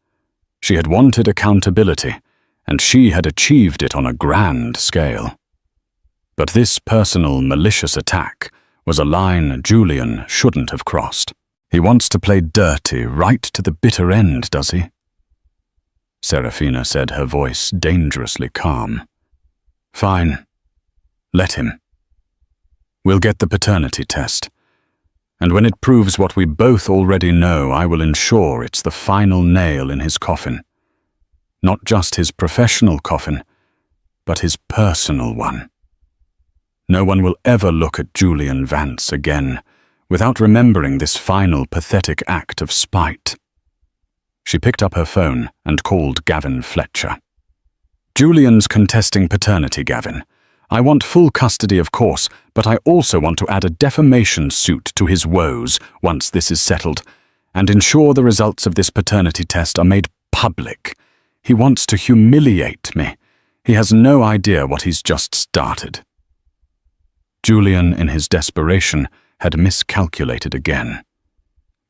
She had wanted accountability, and she had achieved it on a grand scale. But this personal, malicious attack was a line Julian shouldn't have crossed. He wants to play dirty right to the bitter end, does he? Seraphina said, her voice dangerously calm. Fine. Let him. We'll get the paternity test. And when it proves what we both already know, I will ensure it's the final nail in his coffin. Not just his professional coffin, but his personal one. No one will ever look at Julian Vance again without remembering this final pathetic act of spite. She picked up her phone and called Gavin Fletcher. Julian's contesting paternity, Gavin. I want full custody, of course, but I also want to add a defamation suit to his woes once this is settled, and ensure the results of this paternity test are made public. He wants to humiliate me. He has no idea what he's just started. Julian, in his desperation, had miscalculated again.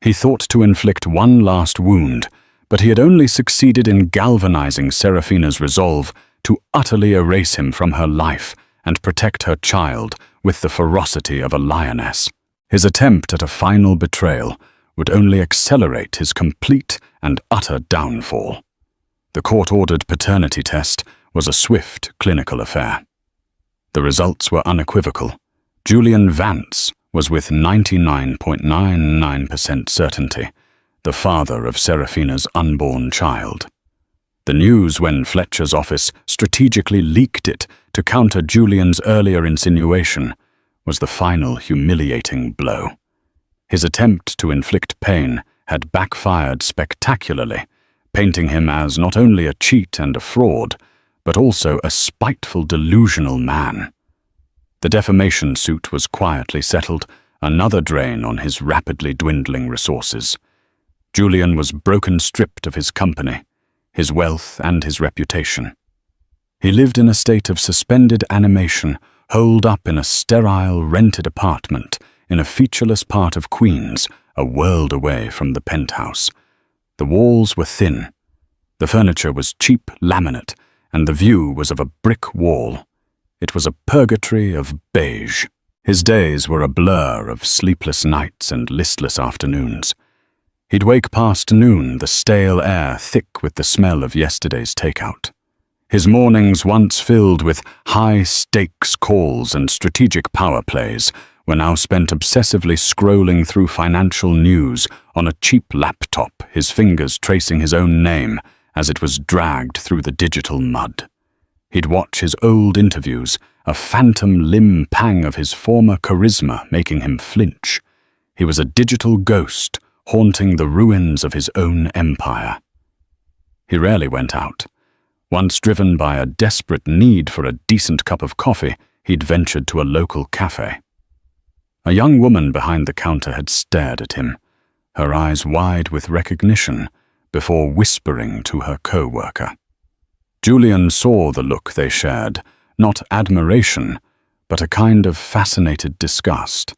He thought to inflict one last wound, but he had only succeeded in galvanizing Seraphina's resolve to utterly erase him from her life and protect her child with the ferocity of a lioness. His attempt at a final betrayal would only accelerate his complete and utter downfall. The court-ordered paternity test was a swift clinical affair. The results were unequivocal. Julian Vance was with 99.99% certainty the father of Seraphina's unborn child. The news, when Fletcher's office strategically leaked it to counter Julian's earlier insinuation, was the final humiliating blow. His attempt to inflict pain had backfired spectacularly, painting him as not only a cheat and a fraud, but also a spiteful, delusional man. The defamation suit was quietly settled, another drain on his rapidly dwindling resources. Julian was broken, stripped of his company, his wealth and his reputation. He lived in a state of suspended animation, holed up in a sterile, rented apartment in a featureless part of Queens, a world away from the penthouse. The walls were thin. The furniture was cheap laminate, and the view was of a brick wall. It was a purgatory of beige. His days were a blur of sleepless nights and listless afternoons. He'd wake past noon, the stale air thick with the smell of yesterday's takeout. His mornings, once filled with high-stakes calls and strategic power plays, were now spent obsessively scrolling through financial news on a cheap laptop, his fingers tracing his own name as it was dragged through the digital mud. He'd watch his old interviews, a phantom limb pang of his former charisma making him flinch. He was a digital ghost, haunting the ruins of his own empire. He rarely went out. Once driven by a desperate need for a decent cup of coffee, he'd ventured to a local cafe. A young woman behind the counter had stared at him, her eyes wide with recognition, before whispering to her co-worker. Julian saw the look they shared, not admiration, but a kind of fascinated disgust.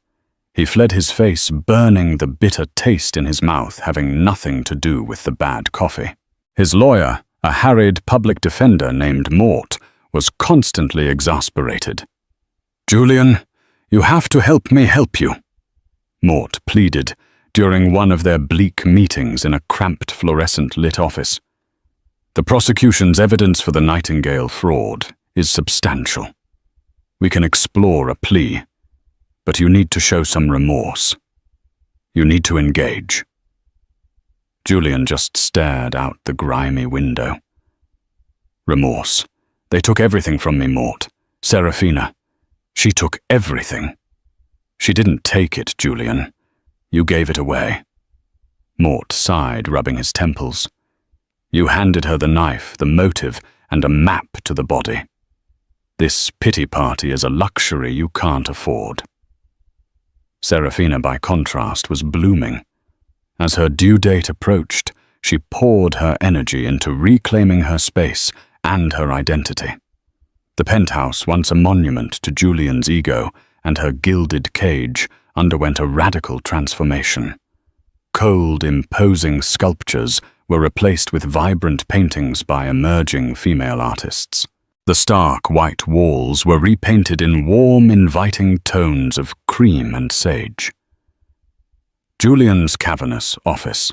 He fled his face, burning the bitter taste in his mouth, having nothing to do with the bad coffee. His lawyer, a harried public defender named Mort, was constantly exasperated. "Julian, you have to help me help you," Mort pleaded during one of their bleak meetings in a cramped fluorescent-lit office. "The prosecution's evidence for the Nightingale fraud is substantial. We can explore a plea, but you need to show some remorse. You need to engage." Julian just stared out the grimy window. "Remorse. They took everything from me, Mort. Seraphina. She took everything." "She didn't take it, Julian. You gave it away." Mort sighed, rubbing his temples. "You handed her the knife, the motive, and a map to the body. This pity party is a luxury you can't afford." Seraphina, by contrast, was blooming. As her due date approached, she poured her energy into reclaiming her space and her identity. The penthouse, once a monument to Julian's ego and her gilded cage, underwent a radical transformation. Cold, imposing sculptures were replaced with vibrant paintings by emerging female artists. The stark white walls were repainted in warm, inviting tones of cream and sage. Julian's cavernous office.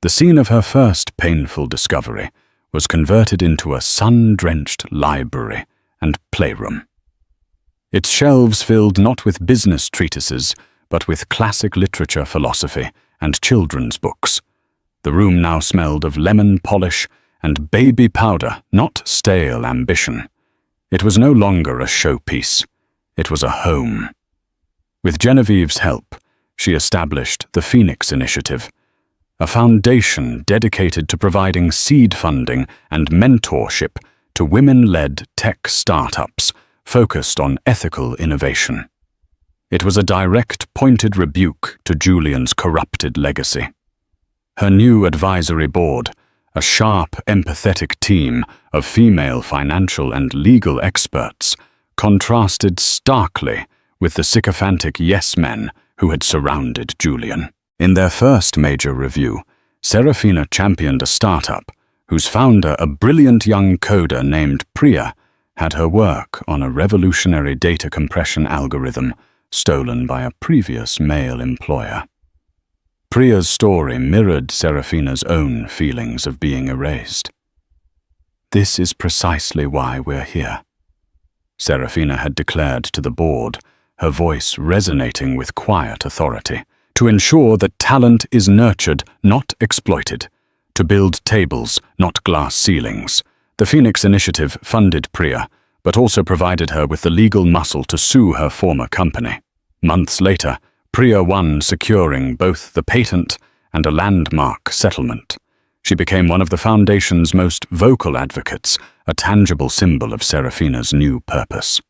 The scene of her first painful discovery was converted into a sun-drenched library and playroom. Its shelves filled not with business treatises, but with classic literature, philosophy, and children's books. The room now smelled of lemon polish and baby powder, not stale ambition. It was no longer a showpiece. It was a home. With Genevieve's help, she established the Phoenix Initiative, a foundation dedicated to providing seed funding and mentorship to women-led tech startups focused on ethical innovation. It was a direct, pointed rebuke to Julian's corrupted legacy. Her new advisory board, a sharp, empathetic team of female financial and legal experts, contrasted starkly with the sycophantic yes-men who had surrounded Julian. In their first major review, Seraphina championed a startup whose founder, a brilliant young coder named Priya, had her work on a revolutionary data compression algorithm stolen by a previous male employer. Priya's story mirrored Seraphina's own feelings of being erased. "This is precisely why we're here," Seraphina had declared to the board, her voice resonating with quiet authority. "To ensure that talent is nurtured, not exploited. To build tables, not glass ceilings." The Phoenix Initiative funded Priya, but also provided her with the legal muscle to sue her former company. Months later, Priya won, securing both the patent and a landmark settlement. She became one of the Foundation's most vocal advocates, a tangible symbol of Seraphina's new purpose.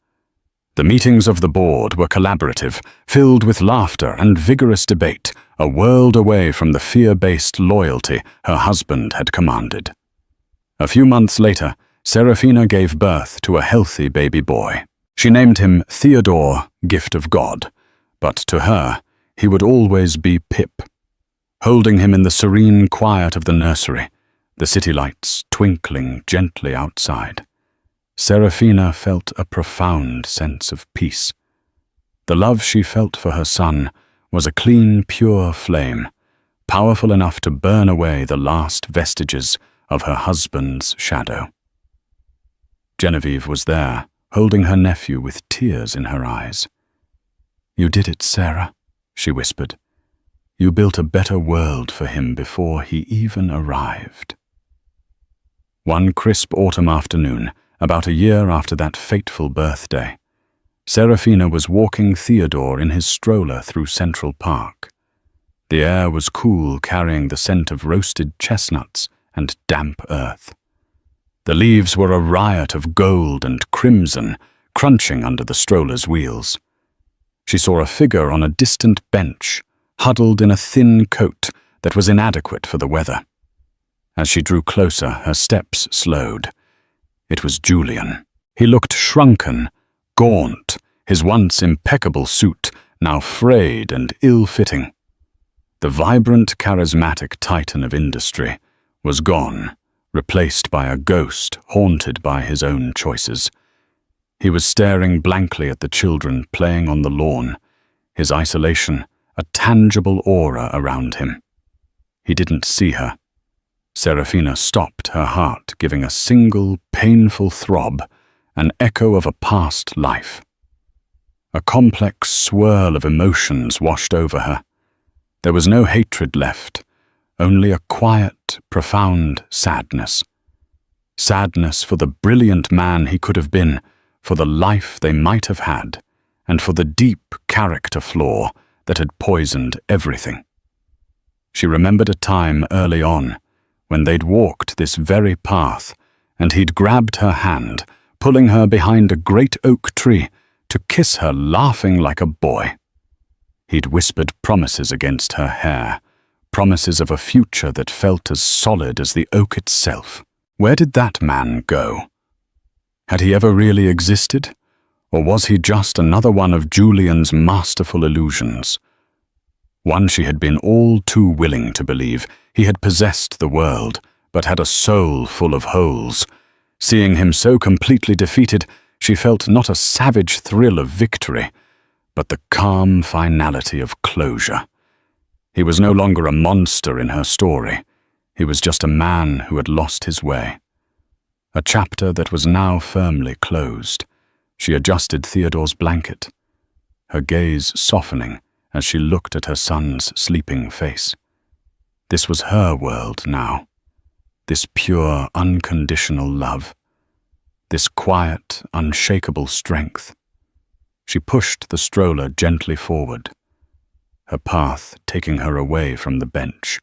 The meetings of the board were collaborative, filled with laughter and vigorous debate, a world away from the fear-based loyalty her husband had commanded. A few months later, Seraphina gave birth to a healthy baby boy. She named him Theodore, Gift of God, but to her, he would always be Pip. Holding him in the serene quiet of the nursery, the city lights twinkling gently outside, Seraphina felt a profound sense of peace. The love she felt for her son was a clean, pure flame, powerful enough to burn away the last vestiges of her husband's shadow. Genevieve was there, holding her nephew with tears in her eyes. "You did it, Sarah," she whispered. "You built a better world for him before he even arrived." One crisp autumn afternoon, about a year after that fateful birthday, Seraphina was walking Theodore in his stroller through Central Park. The air was cool, carrying the scent of roasted chestnuts and damp earth. The leaves were a riot of gold and crimson, crunching under the stroller's wheels. She saw a figure on a distant bench, huddled in a thin coat that was inadequate for the weather. As she drew closer, her steps slowed. It was Julian. He looked shrunken, gaunt, his once impeccable suit now frayed and ill-fitting. The vibrant, charismatic titan of industry was gone, replaced by a ghost haunted by his own choices. He was staring blankly at the children playing on the lawn, his isolation a tangible aura around him. He didn't see her. Seraphina stopped, her heart giving a single, painful throb, an echo of a past life. A complex swirl of emotions washed over her. There was no hatred left, only a quiet, profound sadness. Sadness for the brilliant man he could have been, for the life they might have had, and for the deep character flaw that had poisoned everything. She remembered a time early on when they'd walked this very path, and he'd grabbed her hand, pulling her behind a great oak tree to kiss her, laughing like a boy. He'd whispered promises against her hair, promises of a future that felt as solid as the oak itself. Where did that man go? Had he ever really existed, or was he just another one of Julian's masterful illusions? One she had been all too willing to believe. He had possessed the world, but had a soul full of holes. Seeing him so completely defeated, she felt not a savage thrill of victory, but the calm finality of closure. He was no longer a monster in her story. He was just a man who had lost his way. A chapter that was now firmly closed. She adjusted Theodore's blanket, her gaze softening as she looked at her son's sleeping face. This was her world now. This pure, unconditional love. This quiet, unshakable strength. She pushed the stroller gently forward, her path taking her away from the bench,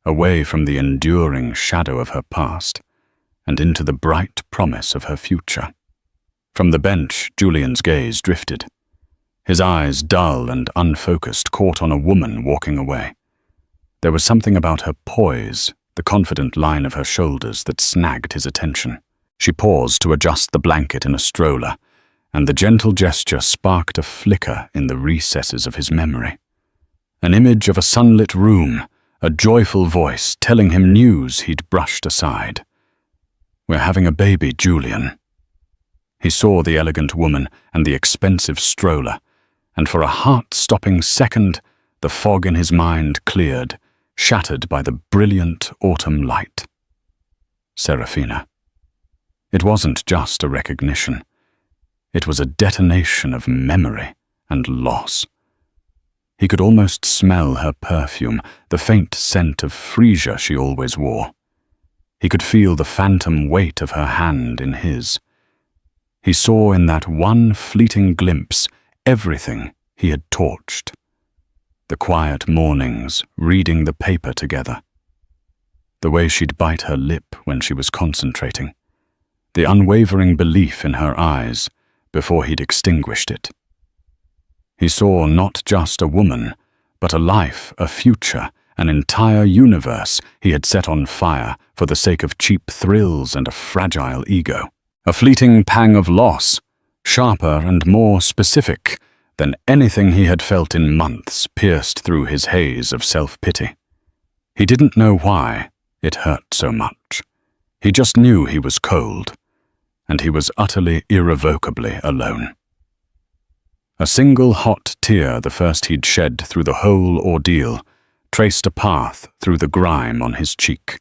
away from the enduring shadow of her past, and into the bright promise of her future. From the bench, Julian's gaze drifted. His eyes, dull and unfocused, caught on a woman walking away. There was something about her poise, the confident line of her shoulders, that snagged his attention. She paused to adjust the blanket in a stroller, and the gentle gesture sparked a flicker in the recesses of his memory. An image of a sunlit room, a joyful voice telling him news he'd brushed aside. "We're having a baby, Julian." He saw the elegant woman and the expensive stroller, and for a heart-stopping second, the fog in his mind cleared, shattered by the brilliant autumn light. Seraphina. It wasn't just a recognition. It was a detonation of memory and loss. He could almost smell her perfume, the faint scent of freesia she always wore. He could feel the phantom weight of her hand in his. He saw in that one fleeting glimpse everything he had torched. The quiet mornings, reading the paper together. The way she'd bite her lip when she was concentrating. The unwavering belief in her eyes before he'd extinguished it. He saw not just a woman, but a life, a future, an entire universe he had set on fire for the sake of cheap thrills and a fragile ego. A fleeting pang of loss, sharper and more specific than anything he had felt in months, pierced through his haze of self-pity. He didn't know why it hurt so much. He just knew he was cold, and he was utterly, irrevocably alone. A single hot tear, the first he'd shed through the whole ordeal, traced a path through the grime on his cheek.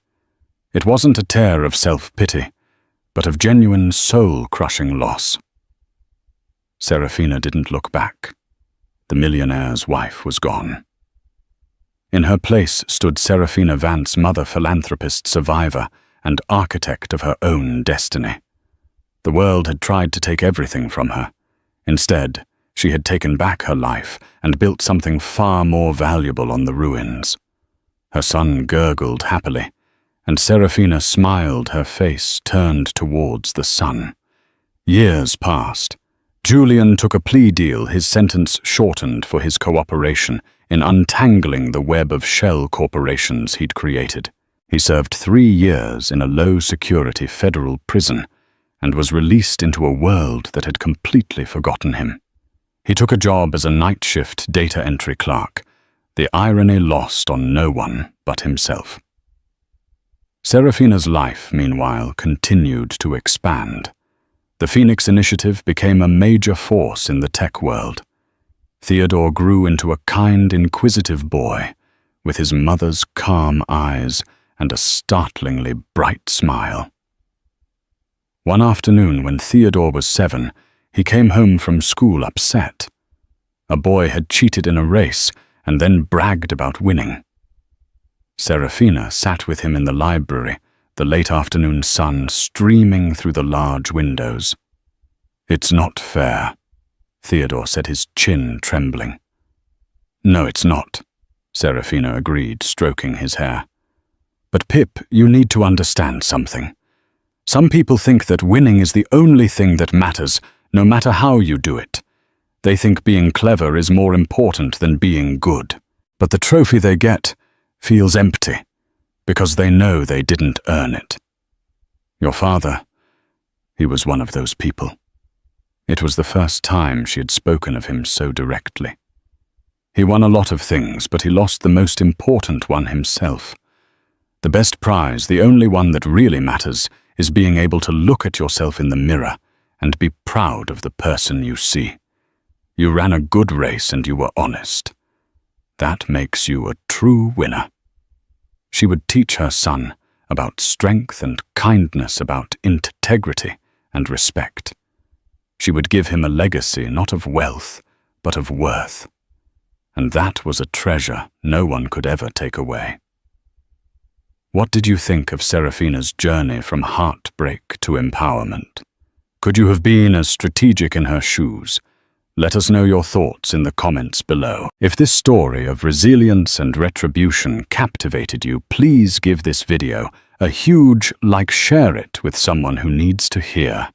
It wasn't a tear of self-pity, but of genuine soul-crushing loss. Seraphina didn't look back. The millionaire's wife was gone. In her place stood Seraphina Vance, mother, philanthropist, survivor, and architect of her own destiny. The world had tried to take everything from her. Instead, she had taken back her life and built something far more valuable on the ruins. Her son gurgled happily, and Seraphina smiled, her face turned towards the sun. Years passed. Julian took a plea deal, his sentence shortened for his cooperation in untangling the web of shell corporations he'd created. He served 3 years in a low-security federal prison and was released into a world that had completely forgotten him. He took a job as a night-shift data entry clerk, the irony lost on no one but himself. Seraphina's life, meanwhile, continued to expand. The Phoenix Initiative became a major force in the tech world. Theodore grew into a kind, inquisitive boy, with his mother's calm eyes and a startlingly bright smile. One afternoon when Theodore was 7, he came home from school upset. A boy had cheated in a race and then bragged about winning. Seraphina sat with him in the library, the late afternoon sun streaming through the large windows. "It's not fair," Theodore said, his chin trembling. "No, it's not," Seraphina agreed, stroking his hair. "But Pip, you need to understand something. Some people think that winning is the only thing that matters, no matter how you do it. They think being clever is more important than being good. But the trophy they get feels empty, because they know they didn't earn it. Your father, he was one of those people." It was the first time she had spoken of him so directly. He won a lot of things, but he lost the most important one himself. The best prize, the only one that really matters, is being able to look at yourself in the mirror and be proud of the person you see. You ran a good race and you were honest. That makes you a true winner. She would teach her son about strength and kindness, about integrity and respect. She would give him a legacy not of wealth, but of worth. And that was a treasure no one could ever take away. What did you think of Seraphina's journey from heartbreak to empowerment? Could you have been as strategic in her shoes? Let us know your thoughts in the comments below. If this story of resilience and retribution captivated you, please give this video a huge like, share it with someone who needs to hear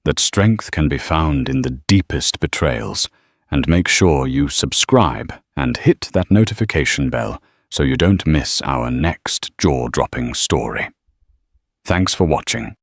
that strength can be found in the deepest betrayals, and make sure you subscribe and hit that notification bell so you don't miss our next jaw-dropping story. Thanks for watching.